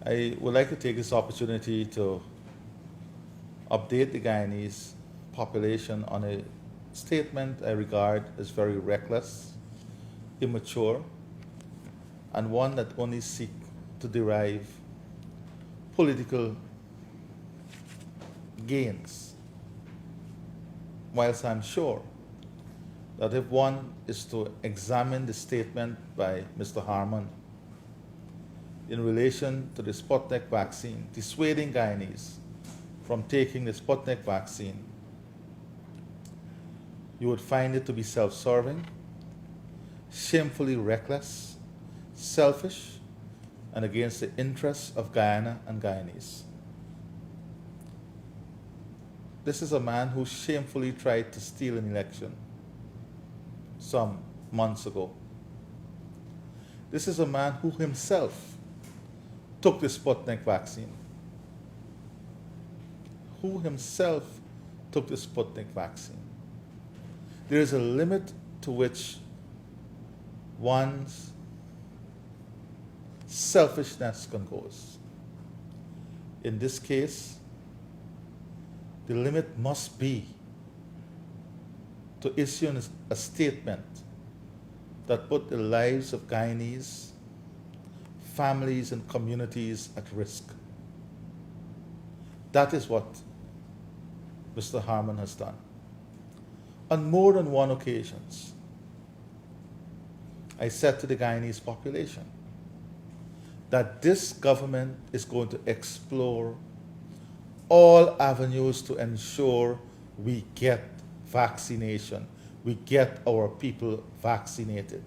I would like to take this opportunity to update the Guyanese population on a statement I regard as very reckless, immature, and one that only seeks to derive political gains. Whilst I'm sure that if one is to examine the statement by Mr. Harmon in relation to the Sputnik vaccine, dissuading Guyanese from taking the Sputnik vaccine, you would find it to be self-serving, shamefully reckless, selfish, and against the interests of Guyana and Guyanese. This is a man who shamefully tried to steal an election some months ago. This is a man who himself took the Sputnik vaccine. Who himself took the Sputnik vaccine. There is a limit to which one's selfishness can go. In this case, the limit must be to issue a statement that put the lives of Guyanese, families and communities at risk. That is what Mr. Harmon has done. On more than one occasions, I said to the Guyanese population that this government is going to explore all avenues to ensure we get vaccination, we get our people vaccinated.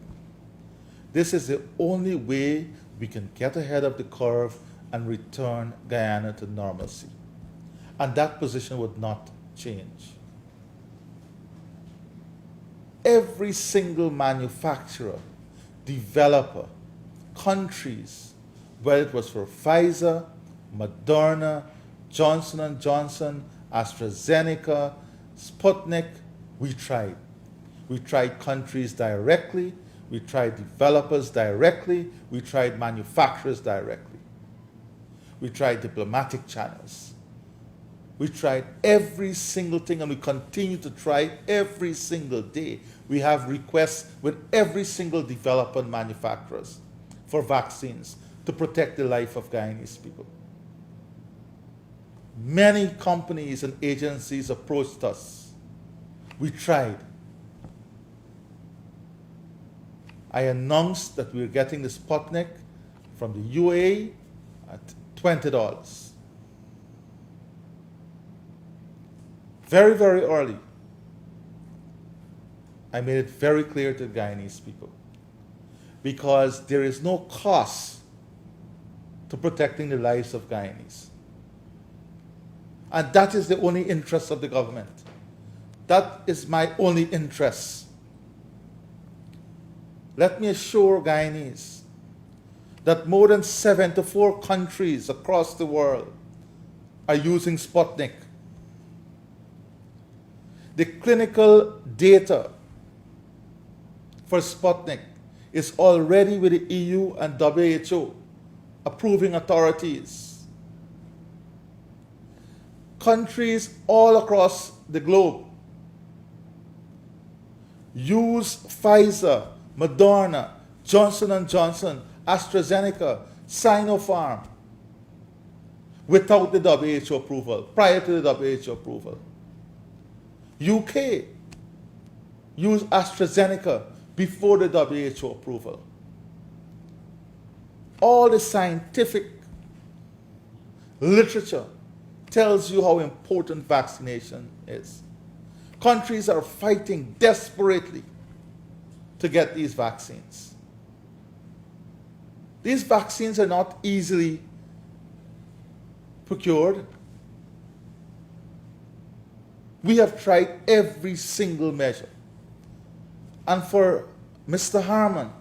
This is the only way we can get ahead of the curve and return Guyana to normalcy. And that position would not change. Every single manufacturer, developer, countries, whether it was for Pfizer, Moderna, Johnson & Johnson, AstraZeneca, Sputnik, we tried. We tried countries directly, we tried developers directly, we tried manufacturers directly. We tried diplomatic channels. We tried every single thing, and we continue to try every single day. We have requests with every single developer and manufacturers for vaccines to protect the life of Guyanese people. Many companies and agencies approached us. We tried. I announced that we were getting the Sputnik from the UAE at $20. Very, very early, I made it very clear to the Guyanese people, because there is no cost to protecting the lives of Guyanese. And that is the only interest of the government. That is my only interest. Let me assure Guyanese that more than 74 countries across the world are using Sputnik. The clinical data for Sputnik is already with the EU and WHO, approving authorities. Countries all across the globe use Pfizer, Moderna, Johnson & Johnson, AstraZeneca, Sinopharm without the WHO approval, prior to the WHO approval. UK used AstraZeneca before the WHO approval. All the scientific literature tells you how important vaccination is. Countries are fighting desperately to get these vaccines. These vaccines are not easily procured. We have tried every single measure. And for Mr. Harmon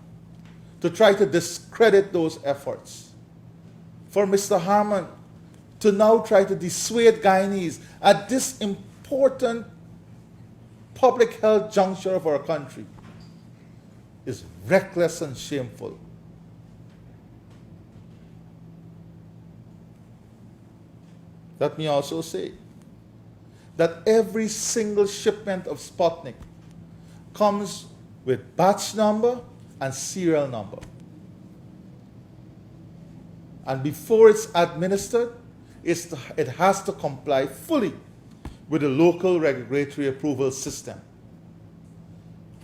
to try to discredit those efforts, for Mr. Harmon to now try to dissuade Guyanese at this important public health juncture of our country, is reckless and shameful. let me also say that every single shipment of Sputnik comes with batch number and serial number. And before it's administered, it has to comply fully with the local regulatory approval system.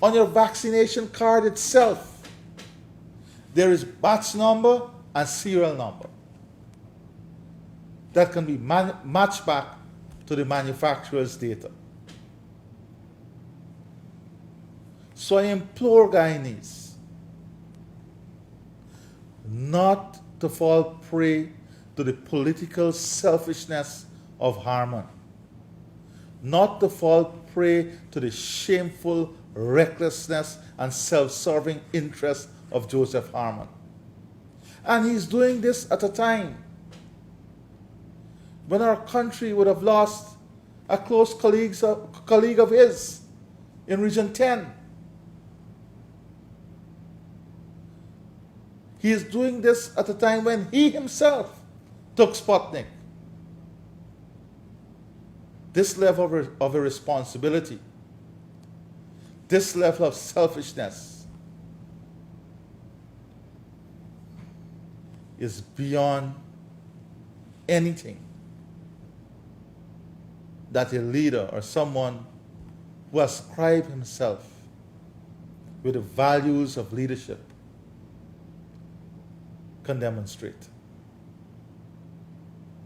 On your vaccination card itself, there is batch number and serial number that can be matched back to the manufacturer's data. So I implore Guyanese not to fall prey to the political selfishness of Harmon, not to fall prey to the shameful recklessness and self-serving interest of Joseph Harmon. And he's doing this at a time when our country would have lost a close colleague of his in Region 10. He is doing this at a time when he himself took Sputnik. This level of irresponsibility, this level of selfishness is beyond anything that a leader or someone who ascribes himself with the values of leadership can demonstrate.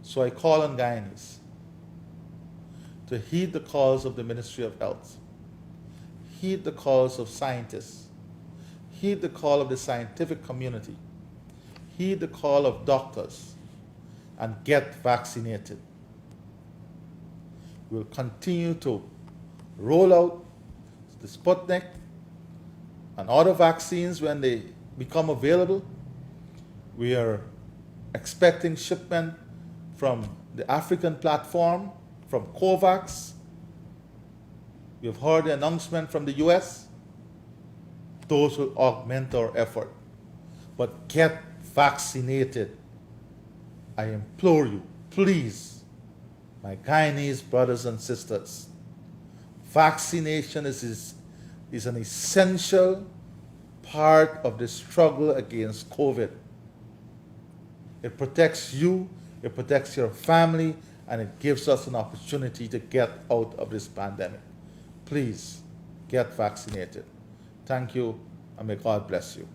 So I call on Guyanese to heed the calls of the Ministry of Health, heed the calls of scientists, heed the call of the scientific community, heed the call of doctors, and get vaccinated. We'll continue to roll out the Sputnik and other vaccines when they become available. We are expecting shipment from the African platform, from COVAX. We've heard the announcement from the US. Those will augment our effort. But get vaccinated. I implore you, please, my Guyanese brothers and sisters. Vaccination is an essential part of the struggle against COVID. It protects you, it protects your family, and it gives us an opportunity to get out of this pandemic. Please get vaccinated. Thank you, and may God bless you.